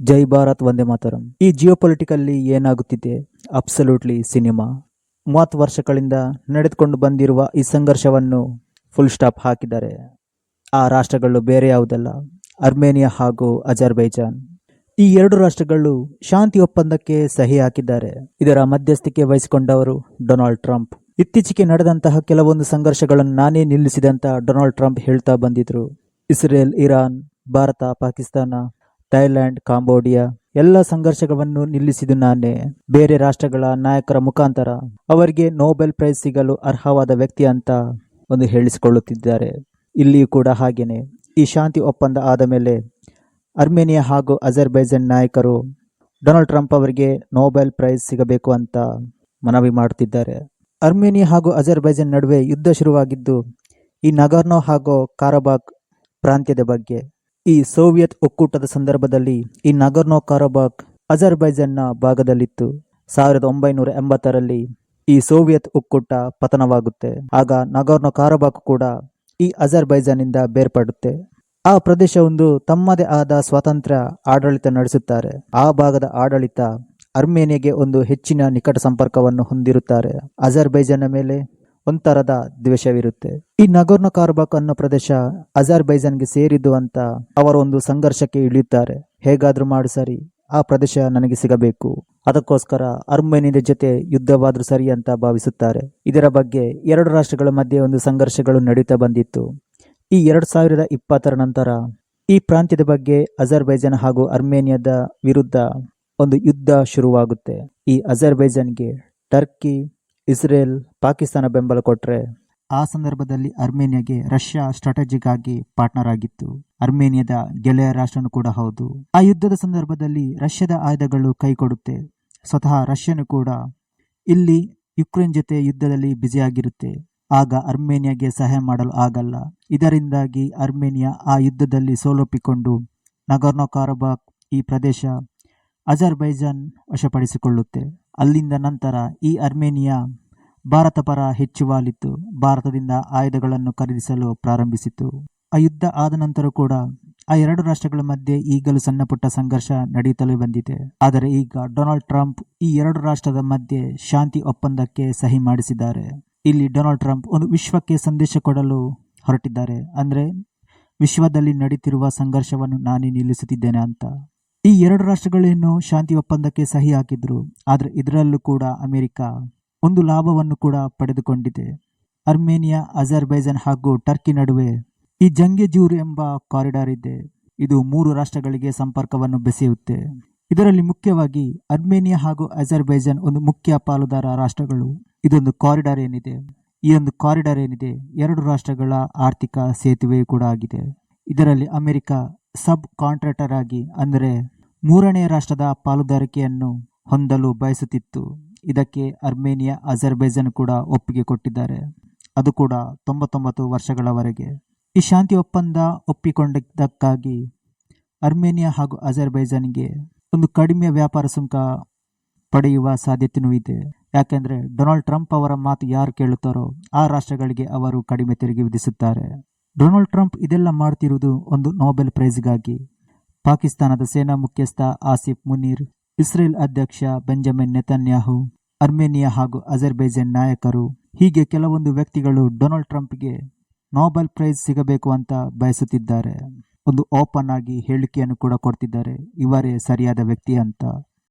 ಜೈ ಭಾರತ್ ವಂದೇ ಮಾತರಂ. ಈ ಜಿಯೋಪೊಲಿಟಿಕಲ್ಲಿ ಏನಾಗುತ್ತಿದೆ? Absolutely cinema. 30 ವರ್ಷಗಳಿಂದ ನಡೆದುಕೊಂಡು ಬಂದಿರುವ ಈ ಸಂಘರ್ಷವನ್ನು ಫುಲ್ ಸ್ಟಾಪ್ ಹಾಕಿದ್ದಾರೆ. ಆ ರಾಷ್ಟ್ರಗಳು ಬೇರೆ ಯಾವುದಲ್ಲ, ಅರ್ಮೇನಿಯಾ ಹಾಗೂ ಅಜರ್ಬೈಜಾನ್. ಈ ಎರಡು ರಾಷ್ಟ್ರಗಳು ಶಾಂತಿ ಒಪ್ಪಂದಕ್ಕೆ ಸಹಿ ಹಾಕಿದ್ದಾರೆ. ಇದರ ಮಧ್ಯಸ್ಥಿಕೆ ವಹಿಸಿಕೊಂಡವರು ಡೊನಾಲ್ಡ್ ಟ್ರಂಪ್. ಇತ್ತೀಚೆಗೆ ನಡೆದಂತಹ ಕೆಲವೊಂದು ಸಂಘರ್ಷಗಳನ್ನು ನಾನೇ ನಿಲ್ಲಿಸಿದೆ ಅಂತ ಡೊನಾಲ್ಡ್ ಟ್ರಂಪ್ ಹೇಳ್ತಾ ಬಂದಿದ್ರು. Israel, Iran, Bharat, Pakistan, Thailand, Cambodia ಎಲ್ಲ ಸಂಘರ್ಷಗಳನ್ನು ನಿಲ್ಲಿಸಿದ್ದು ನಾನೇ. ಬೇರೆ ರಾಷ್ಟ್ರಗಳ ನಾಯಕರ ಮುಖಾಂತರ ಅವರಿಗೆ ನೊಬೆಲ್ ಪ್ರೈಸ್ ಸಿಗಲು ಅರ್ಹವಾದ ವ್ಯಕ್ತಿ ಅಂತ ಒಂದು ಹೇಳಿಸಿಕೊಳ್ಳುತ್ತಿದ್ದಾರೆ. ಇಲ್ಲಿಯೂ ಕೂಡ ಹಾಗೇನೆ. ಈ ಶಾಂತಿ ಒಪ್ಪಂದ ಆದ ಮೇಲೆ ಅರ್ಮೇನಿಯಾ ಹಾಗೂ ಅಜರ್ಬೈಜಾನ್ ನಾಯಕರು ಡೊನಾಲ್ಡ್ ಟ್ರಂಪ್ ಅವರಿಗೆ ನೊಬೆಲ್ ಪ್ರೈಸ್ ಸಿಗಬೇಕು ಅಂತ ಮನವಿ ಮಾಡುತ್ತಿದ್ದಾರೆ. ಅರ್ಮೇನಿಯಾ ಹಾಗೂ ಅಜರ್ಬೈಜಾನ್ ನಡುವೆ ಯುದ್ಧ ಶುರುವಾಗಿದ್ದು ಈ ನಗಾರ್ನೋ ಹಾಗೂ ಕಾರಬಾಕ್ ಪ್ರಾಂತ್ಯದ ಬಗ್ಗೆ. ಈ ಸೋವಿಯತ್ ಒಕ್ಕೂಟದ ಸಂದರ್ಭದಲ್ಲಿ ಈ ನಗರ್ನೋ ಕಾರಬಾಕ್ ಅಜರ್ಬೈಜಾನ್ನ ಭಾಗದಲ್ಲಿತ್ತು. 1980ರಲ್ಲಿ ಈ ಸೋವಿಯತ್ ಒಕ್ಕೂಟ ಪತನವಾಗುತ್ತೆ. ಆಗ ನಗರ್ನೋ ಕಾರಬಾಕ್ ಕೂಡ ಈ ಅಜರ್ಬೈಜಾನ್ನಿಂದ ಬೇರ್ಪಡುತ್ತೆ. ಆ ಪ್ರದೇಶವೊಂದು ತಮ್ಮದೇ ಆದ ಸ್ವಾತಂತ್ರ್ಯ ಆಡಳಿತ ನಡೆಸುತ್ತಾರೆ. ಆ ಭಾಗದ ಆಡಳಿತ ಅರ್ಮೇನಿಯಾಗೆ ಒಂದು ಹೆಚ್ಚಿನ ನಿಕಟ ಸಂಪರ್ಕವನ್ನು ಹೊಂದಿರುತ್ತಾರೆ. ಅಜರ್ಬೈಜಾನ್ನ ಮೇಲೆ ಒಂಥರದ ದ್ವೇಷವಿರುತ್ತೆ. ಈ ನಗೋರ್ನೋ ಕಾರಬಾಕ್ ಅನ್ನೋ ಪ್ರದೇಶ ಅಜರ್ಬೈಜಾನ್ಗೆ ಸೇರಿದ್ದು ಅಂತ ಅವರು ಒಂದು ಸಂಘರ್ಷಕ್ಕೆ ಇಳಿಯುತ್ತಾರೆ. ಹೇಗಾದ್ರೂ ಮಾಡಿ ಸರಿ, ಆ ಪ್ರದೇಶ ನನಗೆ ಸಿಗಬೇಕು, ಅದಕ್ಕೋಸ್ಕರ ಅರ್ಮೇನಿಯಾದ ಜೊತೆ ಯುದ್ಧವಾದ್ರೂ ಸರಿ ಅಂತ ಭಾವಿಸುತ್ತಾರೆ. ಇದರ ಬಗ್ಗೆ ಎರಡು ರಾಷ್ಟ್ರಗಳ ಮಧ್ಯೆ ಒಂದು ಸಂಘರ್ಷಗಳು ನಡೀತಾ ಬಂದಿತ್ತು. ಈ 2020ರ ನಂತರ ಈ ಪ್ರಾಂತ್ಯದ ಬಗ್ಗೆ ಅಜರ್ಬೈಜಾನ್ ಹಾಗೂ ಅರ್ಮೇನಿಯಾದ ವಿರುದ್ಧ ಒಂದು ಯುದ್ಧ ಶುರುವಾಗುತ್ತೆ. ಈ ಅಜರ್ಬೈಜಾನ್ಗೆ ಟರ್ಕಿ, ಇಸ್ರೇಲ್, ಪಾಕಿಸ್ತಾನ ಬೆಂಬಲ ಕೊಟ್ಟರೆ ಆ ಸಂದರ್ಭದಲ್ಲಿ ಅರ್ಮೇನಿಯಾಗೆ ರಷ್ಯಾ ಸ್ಟ್ರಾಟಜಿಕ್ ಆಗಿ ಪಾರ್ಟ್ನರ್ ಆಗಿತ್ತು. ಅರ್ಮೇನಿಯಾದ ಗೆಳೆಯ ರಾಷ್ಟ್ರನೂ ಕೂಡ ಹೌದು. ಆ ಯುದ್ಧದ ಸಂದರ್ಭದಲ್ಲಿ ರಷ್ಯಾದ ಆಯುಧಗಳು ಕೈ ಕೊಡುತ್ತೆ. ಸ್ವತಃ ರಷ್ಯಾನು ಕೂಡ ಇಲ್ಲಿ ಯುಕ್ರೇನ್ ಜೊತೆ ಯುದ್ಧದಲ್ಲಿ ಬ್ಯುಸಿಯಾಗಿರುತ್ತೆ. ಆಗ ಅರ್ಮೇನಿಯಾಗೆ ಸಹಾಯ ಮಾಡಲು ಆಗಲ್ಲ. ಇದರಿಂದಾಗಿ ಅರ್ಮೇನಿಯಾ ಆ ಯುದ್ಧದಲ್ಲಿ ಸೋಲೊಪ್ಪಿಕೊಂಡು ನಗೋರ್ನೋ ಕಾರಬಾಕ್ ಈ ಪ್ರದೇಶ ಅಜರ್ಬೈಜಾನ್ ವಶಪಡಿಸಿಕೊಳ್ಳುತ್ತೆ. ಅಲ್ಲಿಂದ ನಂತರ ಈ ಅರ್ಮೇನಿಯಾ ಭಾರತ ಪರ ಹೆಚ್ಚು ವಾಲಿತ್ತು. ಭಾರತದಿಂದ ಆಯುಧಗಳನ್ನು ಖರೀದಿಸಲು ಪ್ರಾರಂಭಿಸಿತು. ಆ ಯುದ್ಧ ಆದ ನಂತರ ಕೂಡ ಆ ಎರಡು ರಾಷ್ಟ್ರಗಳ ಮಧ್ಯೆ ಈಗಲೂ ಸಣ್ಣ ಪುಟ್ಟ ಸಂಘರ್ಷ ನಡೆಯುತ್ತಲೇ ಬಂದಿದೆ. ಆದರೆ ಈಗ ಡೊನಾಲ್ಡ್ ಟ್ರಂಪ್ ಈ ಎರಡು ರಾಷ್ಟ್ರದ ಮಧ್ಯೆ ಶಾಂತಿ ಒಪ್ಪಂದಕ್ಕೆ ಸಹಿ ಮಾಡಿಸಿದ್ದಾರೆ. ಇಲ್ಲಿ ಡೊನಾಲ್ಡ್ ಟ್ರಂಪ್ ಒಂದು ವಿಶ್ವಕ್ಕೆ ಸಂದೇಶ ಕೊಡಲು ಹೊರಟಿದ್ದಾರೆ. ಅಂದ್ರೆ ವಿಶ್ವದಲ್ಲಿ ನಡೀತಿರುವ ಸಂಘರ್ಷವನ್ನು ನಾನೇ ನಿಲ್ಲಿಸುತ್ತಿದ್ದೇನೆ ಅಂತ. ಈ ಎರಡು ರಾಷ್ಟ್ರಗಳೇನು ಶಾಂತಿ ಒಪ್ಪಂದಕ್ಕೆ ಸಹಿ ಹಾಕಿದ್ರು, ಆದರೆ ಇದರಲ್ಲೂ ಕೂಡ ಅಮೆರಿಕ ಒಂದು ಲಾಭವನ್ನು ಕೂಡ ಪಡೆದುಕೊಂಡಿದೆ. ಅರ್ಮೇನಿಯಾ, ಅಜರ್ಬೈಜಾನ್ ಹಾಗೂ ಟರ್ಕಿ ನಡುವೆ ಈ ಜಂಗೆಜೂರ್ ಎಂಬ ಕಾರಿಡಾರ್ ಇದೆ. ಇದು 3 ರಾಷ್ಟ್ರಗಳಿಗೆ ಸಂಪರ್ಕವನ್ನು ಬೆಸೆಯುತ್ತೆ. ಇದರಲ್ಲಿ ಮುಖ್ಯವಾಗಿ ಅರ್ಮೇನಿಯಾ ಹಾಗೂ ಅಜರ್ಬೈಜಾನ್ ಒಂದು ಮುಖ್ಯ ಪಾಲುದಾರ ರಾಷ್ಟ್ರಗಳು. ಇದೊಂದು ಕಾರಿಡಾರ್ ಏನಿದೆ, ಈ ಒಂದು ಕಾರಿಡಾರ್ ಏನಿದೆ 2 ರಾಷ್ಟ್ರಗಳ ಆರ್ಥಿಕ ಸೇತುವೆಯೂ ಕೂಡ ಆಗಿದೆ. ಇದರಲ್ಲಿ ಅಮೆರಿಕ ಸಬ್ ಕಾಂಟ್ರಾಕ್ಟರ್ ಆಗಿ ಅಂದರೆ 3ನೇ ರಾಷ್ಟ್ರದ ಪಾಲುದಾರಿಕೆಯನ್ನು ಹೊಂದಲು ಬಯಸುತ್ತಿತ್ತು. ಇದಕ್ಕೆ ಅರ್ಮೇನಿಯಾ, ಅಜರ್ಬೈಜಾನ್ ಕೂಡ ಒಪ್ಪಿಗೆ ಕೊಟ್ಟಿದ್ದಾರೆ. ಅದು ಕೂಡ 99 ವರ್ಷಗಳವರೆಗೆ. ಈ ಶಾಂತಿ ಒಪ್ಪಂದ ಒಪ್ಪಿಕೊಂಡಿದ್ದಕ್ಕಾಗಿ ಅರ್ಮೇನಿಯಾ ಹಾಗೂ ಅಜರ್ಬೈಜಾನ್ಗೆ ಒಂದು ಕಡಿಮೆ ವ್ಯಾಪಾರ ಸುಂಕ ಪಡೆಯುವ ಸಾಧ್ಯತೆಯೂ ಇದೆ. ಯಾಕೆಂದ್ರೆ ಡೊನಾಲ್ಡ್ ಟ್ರಂಪ್ ಅವರ ಮಾತು ಯಾರು ಕೇಳುತ್ತಾರೋ ಆ ರಾಷ್ಟ್ರಗಳಿಗೆ ಅವರು ಕಡಿಮೆ ತೆರಿಗೆ ವಿಧಿಸುತ್ತಾರೆ. ಡೊನಾಲ್ಡ್ ಟ್ರಂಪ್ ಇದೆಲ್ಲ ಮಾಡ್ತಿರುವುದು ಒಂದು ನೊಬೆಲ್ ಪ್ರೈಸ್ಗಾಗಿ. ಪಾಕಿಸ್ತಾನದ ಸೇನಾ ಮುಖ್ಯಸ್ಥ ಆಸಿಫ್ ಮುನೀರ್, ಇಸ್ರೇಲ್ ಅಧ್ಯಕ್ಷ ಬೆಂಜಮಿನ್ ನೆತನ್ಯಾಹು, ಅರ್ಮೇನಿಯಾ ಹಾಗೂ ಅಜರ್ಬೈಜಾನ್ ನಾಯಕರು, ಹೀಗೆ ಕೆಲವೊಂದು ವ್ಯಕ್ತಿಗಳು ಡೊನಾಲ್ಡ್ ಟ್ರಂಪ್ಗೆ ನೊಬೆಲ್ ಪ್ರೈಸ್ ಸಿಗಬೇಕು ಅಂತ ಬಯಸುತ್ತಿದ್ದಾರೆ. ಒಂದು ಓಪನ್ ಆಗಿ ಹೇಳಿಕೆಯನ್ನು ಕೂಡ ಕೊಡ್ತಿದ್ದಾರೆ, ಇವರೇ ಸರಿಯಾದ ವ್ಯಕ್ತಿ ಅಂತ.